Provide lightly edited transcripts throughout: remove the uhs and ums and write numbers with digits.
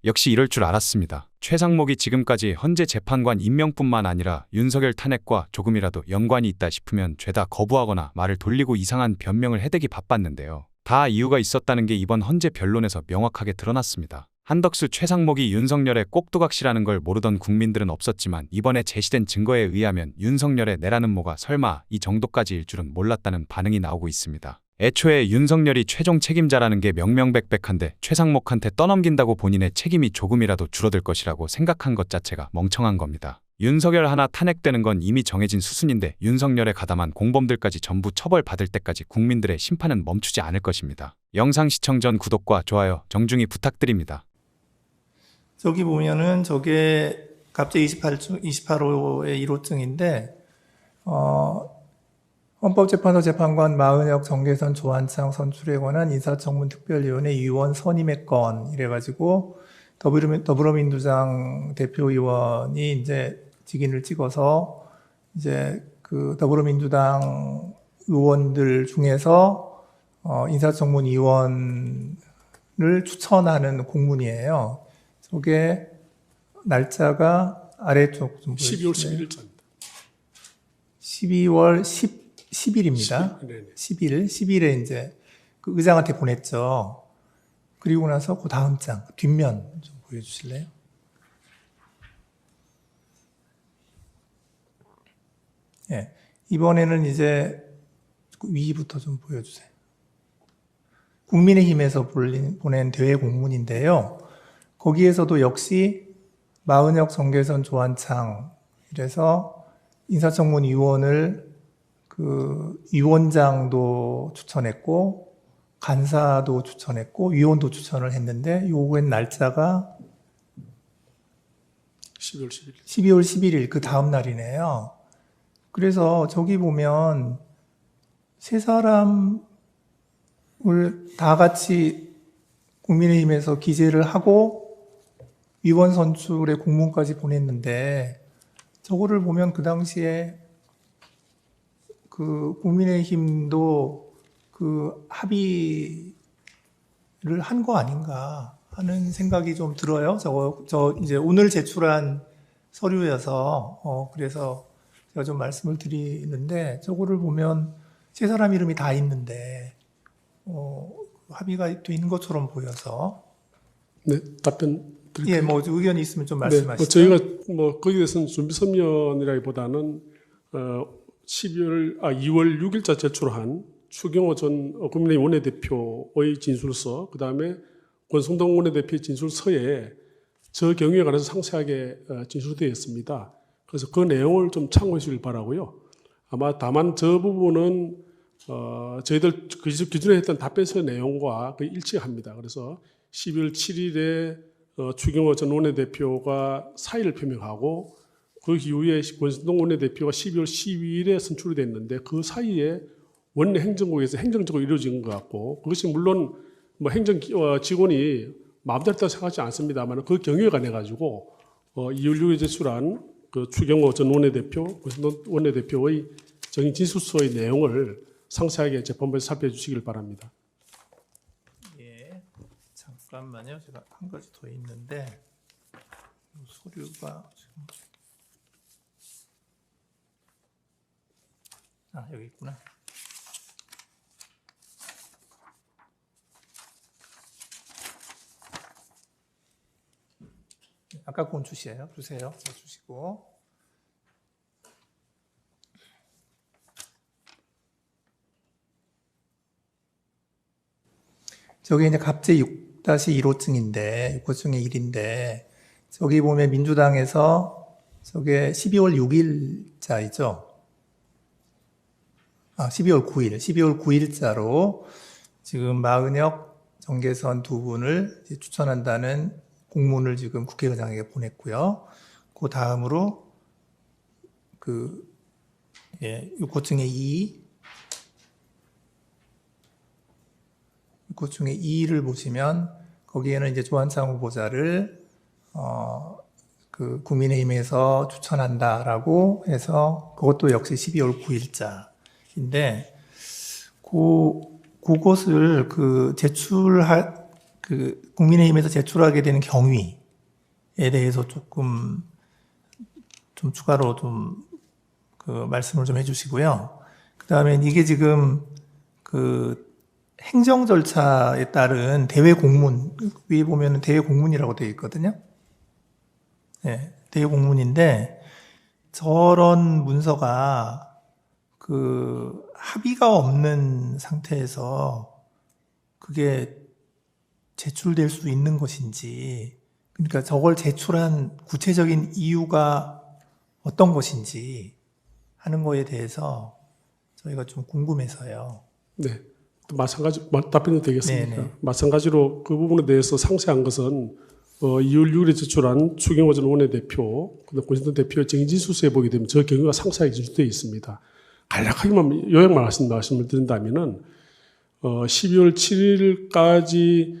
역시 이럴 줄 알았습니다. 최상목이 지금까지 헌재 재판관 임명뿐만 아니라 윤석열 탄핵과 조금이라도 연관이 있다 싶으면 죄다 거부하거나 말을 돌리고 이상한 변명을 해대기 바빴는데요. 다 이유가 있었다는 게 이번 헌재 변론에서 명확하게 드러났습니다. 한덕수 최상목이 윤석열의 꼭두각시라는 걸 모르던 국민들은 없었지만 이번에 제시된 증거에 의하면 윤석열의 내라는 뭐가 설마 이 정도까지일 줄은 몰랐다는 반응이 나오고 있습니다. 애초에 윤석열이 최종 책임자라는 게 명명백백한데 최상목한테 떠넘긴다고 본인의 책임이 조금이라도 줄어들 것이라고 생각한 것 자체가 멍청한 겁니다. 윤석열 하나 탄핵되는 건 이미 정해진 수순인데 윤석열에 가담한 공범들까지 전부 처벌받을 때까지 국민들의 심판은 멈추지 않을 것입니다. 영상 시청 전 구독과 좋아요 정중히 부탁드립니다. 저기 보면은 저게 갑제 28호의 1호증인데 헌법재판소 재판관 마은혁, 정계선, 조한창 선출에 관한 인사청문 특별위원회 위원 선임의 건 이래가지고 더불어민주당 대표의원이 이제 직인을 찍어서 이제 그 더불어민주당 의원들 중에서 인사청문 위원을 추천하는 공문이에요. 저게 날짜가 아래쪽 좀 12월 11일자입니다. 12월 10일입니다. 10일에 이제 그 의장한테 보냈죠. 그리고 나서 그 다음 장, 뒷면 좀 보여주실래요? 예. 이번에는 이제 위부터 좀 보여주세요. 국민의힘에서 보낸 대외 공문인데요. 거기에서도 역시 마은혁, 정계선, 조한창 이래서 인사청문 위원을 그 위원장도 추천했고 간사도 추천했고 위원도 추천을 했는데 요구한 날짜가 12월 11일. 12월 11일 그 다음 날이네요. 그래서 저기 보면 세 사람을 다 같이 국민의힘에서 기재를 하고 위원 선출의 공문까지 보냈는데 저거를 보면 그 당시에 그 국민의힘도 그 합의를 한 거 아닌가 하는 생각이 좀 들어요. 저 이제 오늘 제출한 서류여서 그래서 제가 좀 말씀을 드리는데 저거를 보면 세 사람 이름이 다 있는데 합의가 돼 있는 것처럼 보여서 네, 답변 드릴게요. 예, 뭐 의견이 있으면 좀 네, 말씀하시죠. 저희가 거기에 대해서는 준비 서면이라기보다는 2월 6일자 제출한 추경호 전 국민의힘 원내대표의 진술서, 그 다음에 권성동 원내대표의 진술서에 저 경우에 관해서 상세하게 진술되어 있습니다. 그래서 그 내용을 좀 참고해 주길 바라고요. 아마 다만 저 부분은 저희들 기존에 했던 답변서 내용과 거의 일치합니다. 그래서 12월 7일에 추경호 전 원내대표가 사의를 표명하고 그 이후에 권성동 원내대표가 12월 12일에 선출이 됐는데 그 사이에 원내 행정국에서 행정적으로 이루어진 것 같고 그것이 물론 뭐 행정 직원이 마음대로 했다고 생각하지 않습니다만 그 경위에 관해 가지고 2월 6일에 제출한 그 추경호 전 원내대표, 권성동 원내대표의 정인 진술서의 내용을 상세하게 재판부에서 살펴주시길 바랍니다. 예, 잠깐만요. 제가 한 가지 더 있는데 서류가 지금 여기 있구나. 아까 건 주세요. 자, 주시고. 저기 이제 갑제 6-1호증인데, 6호증의 1인데, 저기 보면 민주당에서 저게 12월 6일자이죠. 12월 9일자로 지금 마은혁, 정계선 두 분을 추천한다는 공문을 지금 국회의장에게 보냈고요. 그 다음으로 6호증의 2를 보시면 거기에는 이제 조한창 후보자를 그 국민의힘에서 추천한다라고 해서 그것도 역시 12월 9일자인데 그것을 제출할 국민의힘에서 제출하게 되는 경위에 대해서 조금 좀 추가로 좀 그 말씀을 좀 해주시고요. 그다음에 이게 지금 그 행정 절차에 따른 대외 공문, 위에 보면은 대외 공문이라고 되어 있거든요. 네, 대외 공문인데 저런 문서가 그 합의가 없는 상태에서 그게 제출될 수 있는 것인지, 그러니까 저걸 제출한 구체적인 이유가 어떤 것인지 하는 거에 대해서 저희가 좀 궁금해서요. 네. 또 마찬가지 답변도 되겠습니까? 네네. 마찬가지로 그 부분에 대해서 상세한 것은 2월 6일에 제출한 추경호 전 원내대표, 권신동 대표의 정진수서에 보게 되면 저 경우가 상세하게 진술되어 있습니다. 간략하게만 요약만 말씀을 드린다면은 12월 7일까지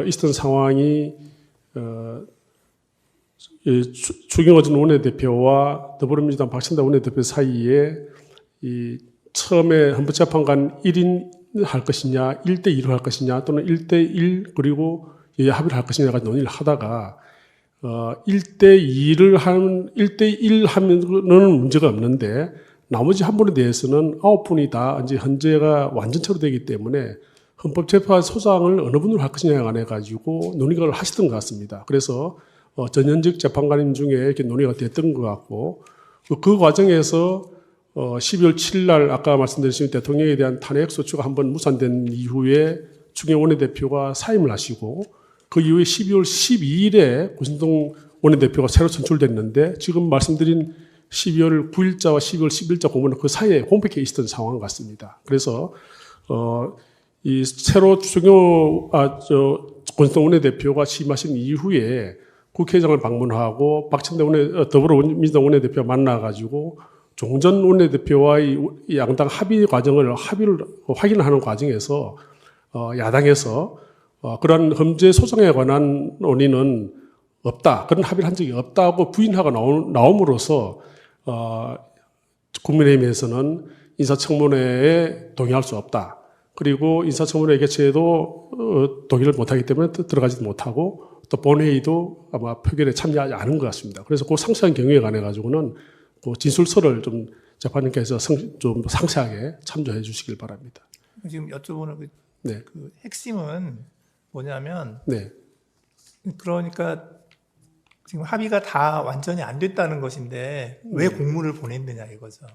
있었던 상황이 추경호 전 원내대표와 더불어민주당 박찬대 원내대표 사이에 이 처음에 헌법재판관 1인 할 것이냐, 1대1로 할 것이냐, 또는 1대1 그리고 여야 합의를 할 것이냐가 논의를 하다가 1대1 하면은 문제가 없는데 나머지 한 분에 대해서는 9분이 다 이제 헌재가 완전체로 되기 때문에 헌법재판소장을 어느 분으로 할 것이냐에 관해 가지고 논의를 하시던 것 같습니다. 그래서 전현직 재판관님 중에 이렇게 논의가 됐던 것 같고 그 과정에서 12월 7일 날 아까 말씀드린 대통령에 대한 탄핵소추가 한번 무산된 이후에 추경호 원내대표가 사임을 하시고 그 이후에 12월 12일에 권신동 원내대표가 새로 선출됐는데 지금 말씀드린 12월 9일자와 12월 10일자 보면 그 사이에 공백해 있었던 상황 같습니다. 그래서 이 새로 권신동 원내대표가 취임하신 이후에 국회의장을 방문하고 박찬대 더불어민주당 원내대표와 만나가지고 종전 원내대표와의 양당 합의를 확인하는 과정에서 야당에서 그러한 헌재 소송에 관한 논의는 없다. 그런 합의를 한 적이 없다고 부인하고 나옴으로써 국민의힘에서는 인사청문회에 동의할 수 없다. 그리고 인사청문회 개최에도 동의를 못하기 때문에 들어가지도 못하고 또 본회의도 아마 표결에 참여하지 않은 것 같습니다. 그래서 그 상세한 경우에 관해 가지고는 그 진술서를 좀 재판님께서 좀 상세하게 참조해 주시길 바랍니다. 지금 여쭤보는 네. 그 핵심은 뭐냐면, 네. 그러니까 지금 합의가 다 완전히 안 됐다는 것인데 왜 공문을 보냈느냐 이거죠.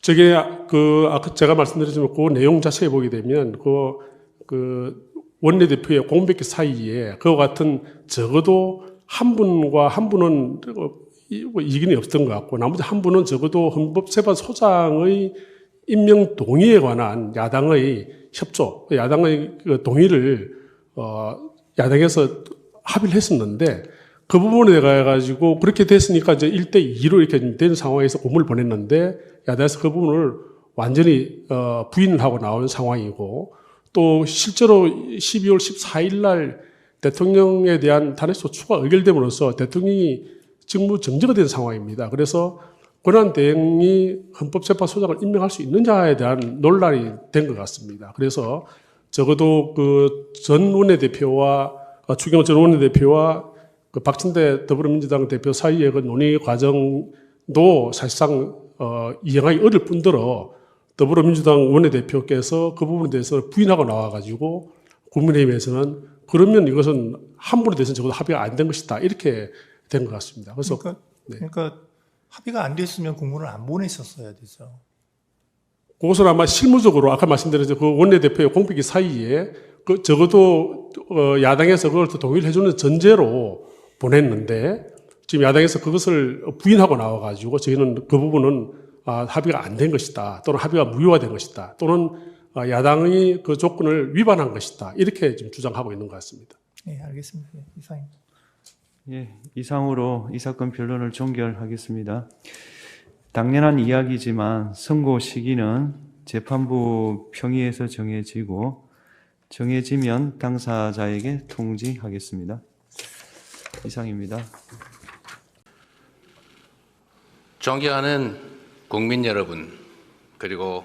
저게 아까 제가 말씀드렸지만 그 내용 자체에 보게 되면 그 원내대표의 공백 사이에 그와 같은 적어도 한 분과 한 분은 이견이 없던 것 같고 나머지 한 분은 적어도 헌법재판소장의 임명 동의에 관한 야당의 협조, 야당의 그 동의를 야당에서 합의를 했었는데 그 부분에 가지고 그렇게 됐으니까 이제 1대2로 이렇게 된 상황에서 공문을 보냈는데 야당에서 그 부분을 완전히 부인을 하고 나온 상황이고 또 실제로 12월 14일 날 대통령에 대한 탄핵소추가 의결됨으로써 대통령이 직무 정지가 된 상황입니다. 그래서 권한대행이 헌법재판소장을 임명할 수 있느냐에 대한 논란이 된 것 같습니다. 그래서 적어도 그 전 원내대표와 추경호 전 원내대표와 그 박찬대 더불어민주당 대표 사이의 그 논의 과정도 사실상 이행하기 어려울 뿐더러 더불어민주당 원내대표께서 그 부분에 대해서 부인하고 나와가지고 국민의힘에서는 그러면 이것은 한 분에 대해서는 적어도 합의가 안 된 것이다 이렇게 된 것 같습니다. 그래서 그러니까 합의가 안 됐으면 공문을 안 보내셨어야 되죠. 그것은 아마 실무적으로 아까 말씀드린 그 원내대표의 공백이 사이에 그 적어도 야당에서 그걸 또 동의를 해주는 전제로 보냈는데 지금 야당에서 그것을 부인하고 나와가지고 저희는 그 부분은 합의가 안 된 것이다 또는 합의가 무효화된 것이다 또는 야당의 그 조건을 위반한 것이다 이렇게 지금 주장하고 있는 것 같습니다. 네, 알겠습니다. 네, 이상입니다. 예, 이상으로 이 사건 변론을 종결하겠습니다. 당연한 이야기지만 선고 시기는 재판부 평의에서 정해지면 당사자에게 통지하겠습니다. 이상입니다. 존경하는 국민 여러분, 그리고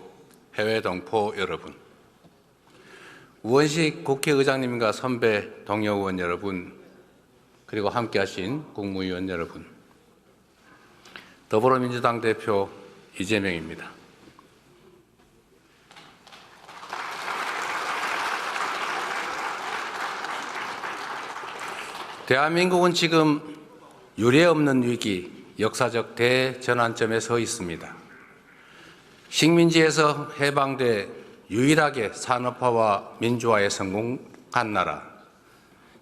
해외 동포 여러분, 우원식 국회의장님과 선배 동료 의원 여러분, 그리고 함께하신 국무위원 여러분, 더불어민주당 대표 이재명입니다. 대한민국은 지금 유례없는 위기, 역사적 대전환점에 서 있습니다. 식민지에서 해방돼 유일하게 산업화와 민주화에 성공한 나라,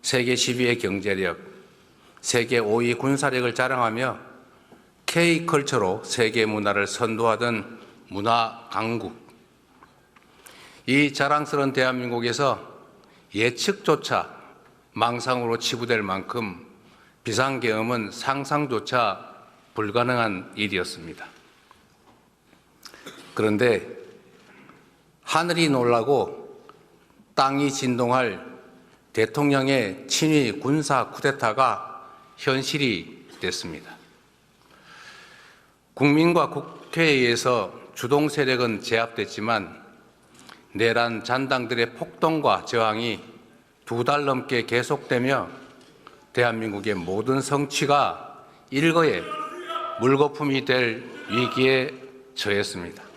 세계 10위의 경제력, 세계 5위 군사력을 자랑하며 K컬처로 세계 문화를 선도하던 문화 강국. 이 자랑스러운 대한민국에서 예측조차 망상으로 치부될 만큼 비상계엄은 상상조차 불가능한 일이었습니다. 그런데 하늘이 놀라고 땅이 진동할 대통령의 친위 군사 쿠데타가 현실이 됐습니다. 국민과 국회에 의해서 주동 세력은 제압됐지만 내란 잔당들의 폭동과 저항이 2달 넘게 계속되며 대한민국의 모든 성취가 일거에 물거품이 될 위기에 처했습니다.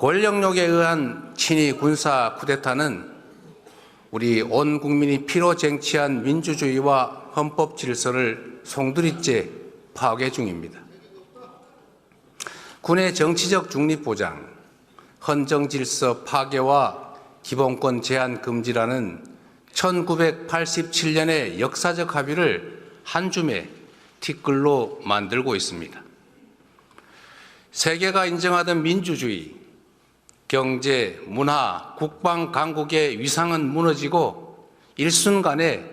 권력욕에 의한 친위 군사 쿠데타는 우리 온 국민이 피로 쟁취한 민주주의와 헌법 질서를 송두리째 파괴 중입니다. 군의 정치적 중립 보장, 헌정 질서 파괴와 기본권 제한 금지라는 1987년의 역사적 합의를 한 줌의 티끌로 만들고 있습니다. 세계가 인정하던 민주주의, 경제, 문화, 국방 강국의 위상은 무너지고 일순간에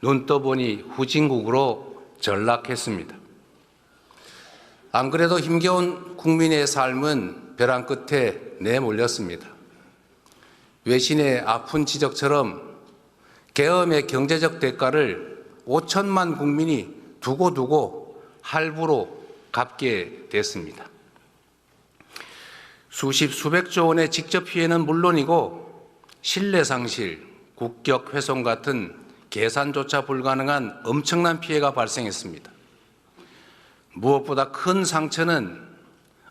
눈 떠보니 후진국으로 전락했습니다. 안 그래도 힘겨운 국민의 삶은 벼랑 끝에 내몰렸습니다. 외신의 아픈 지적처럼 계엄의 경제적 대가를 5천만 국민이 두고두고 할부로 갚게 됐습니다. 수십 수백조 원의 직접 피해는 물론이고 신뢰 상실, 국격 훼손 같은 계산조차 불가능한 엄청난 피해가 발생했습니다. 무엇보다 큰 상처는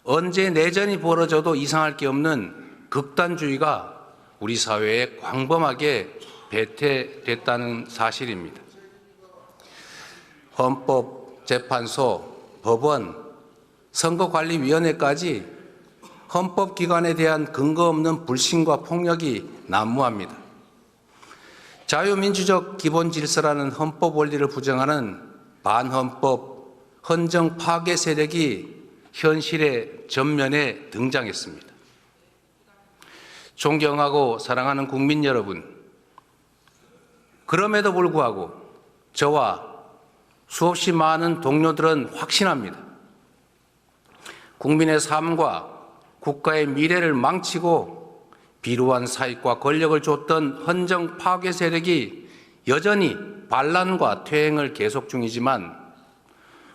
언제 내전이 벌어져도 이상할 게 없는 극단주의가 우리 사회에 광범하게 배태됐다는 사실입니다. 헌법재판소, 법원, 선거관리위원회까지 헌법기관에 대한 근거 없는 불신과 폭력이 난무합니다. 자유민주적 기본질서라는 헌법 원리를 부정하는 반헌법, 헌정 파괴 세력이 현실의 전면에 등장했습니다. 존경하고 사랑하는 국민 여러분, 그럼에도 불구하고 저와 수없이 많은 동료들은 확신합니다. 국민의 삶과 국가의 미래를 망치고 비루한 사익과 권력을 줬던 헌정 파괴 세력이 여전히 반란과 퇴행을 계속 중이지만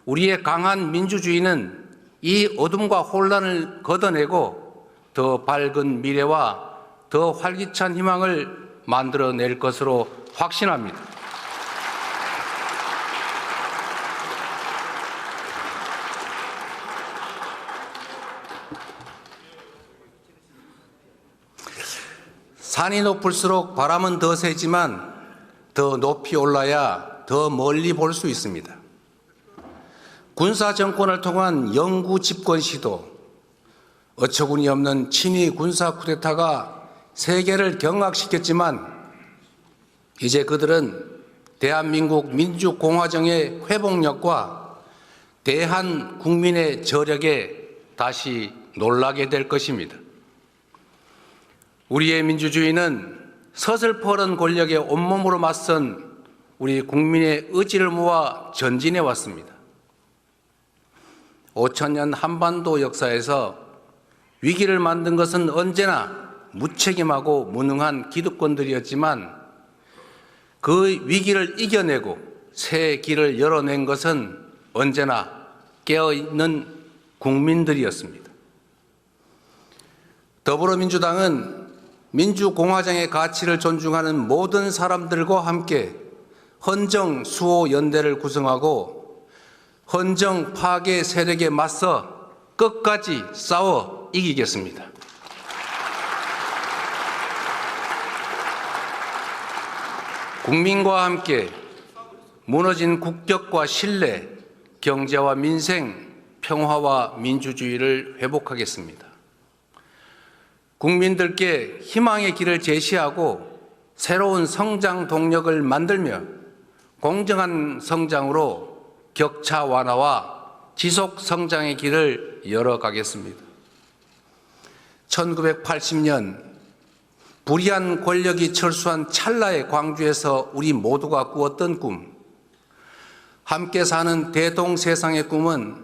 우리의 강한 민주주의는 이 어둠과 혼란을 걷어내고 더 밝은 미래와 더 활기찬 희망을 만들어낼 것으로 확신합니다. 산이 높을수록 바람은 더 세지만 더 높이 올라야 더 멀리 볼 수 있습니다. 군사 정권을 통한 영구 집권 시도, 어처구니 없는 친위 군사 쿠데타가 세계를 경악시켰지만 이제 그들은 대한민국 민주공화정의 회복력과 대한 국민의 저력에 다시 놀라게 될 것입니다. 우리의 민주주의는 서슬퍼런 권력에 온몸으로 맞선 우리 국민의 의지를 모아 전진해 왔습니다. 5천년 한반도 역사에서 위기를 만든 것은 언제나 무책임하고 무능한 기득권들이었지만 그 위기를 이겨내고 새 길을 열어낸 것은 언제나 깨어있는 국민들이었습니다. 더불어민주당은 민주공화정의 가치를 존중하는 모든 사람들과 함께 헌정 수호 연대를 구성하고 헌정 파괴 세력에 맞서 끝까지 싸워 이기겠습니다. 국민과 함께 무너진 국격과 신뢰, 경제와 민생, 평화와 민주주의를 회복하겠습니다. 국민들께 희망의 길을 제시하고 새로운 성장 동력을 만들며 공정한 성장으로 격차 완화와 지속 성장의 길을 열어가겠습니다. 1980년 불의한 권력이 철수한 찰나의 광주에서 우리 모두가 꾸었던 꿈, 함께 사는 대동세상의 꿈은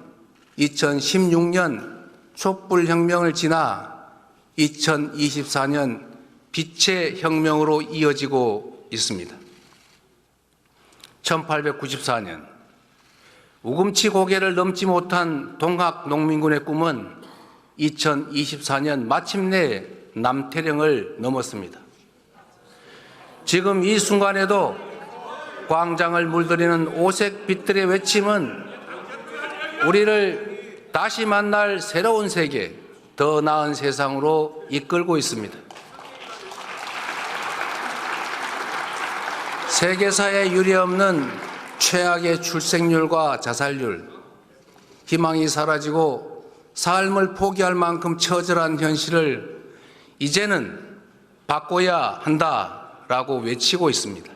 2016년 촛불혁명을 지나 2024년 빛의 혁명으로 이어지고 있습니다. 1894년 우금치 고개를 넘지 못한 동학농민군의 꿈은 2024년 마침내 남태령을 넘었습니다. 지금 이 순간에도 광장을 물들이는 오색 빛들의 외침은 우리를 다시 만날 새로운 세계, 더 나은 세상으로 이끌고 있습니다. 세계사에 유례없는 최악의 출생률과 자살률, 희망이 사라지고 삶을 포기할 만큼 처절한 현실을 이제는 바꿔야 한다라고 외치고 있습니다.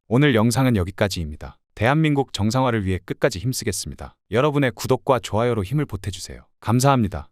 오늘 영상은 여기까지입니다. 대한민국 정상화를 위해 끝까지 힘쓰겠습니다. 여러분의 구독과 좋아요로 힘을 보태주세요. 감사합니다.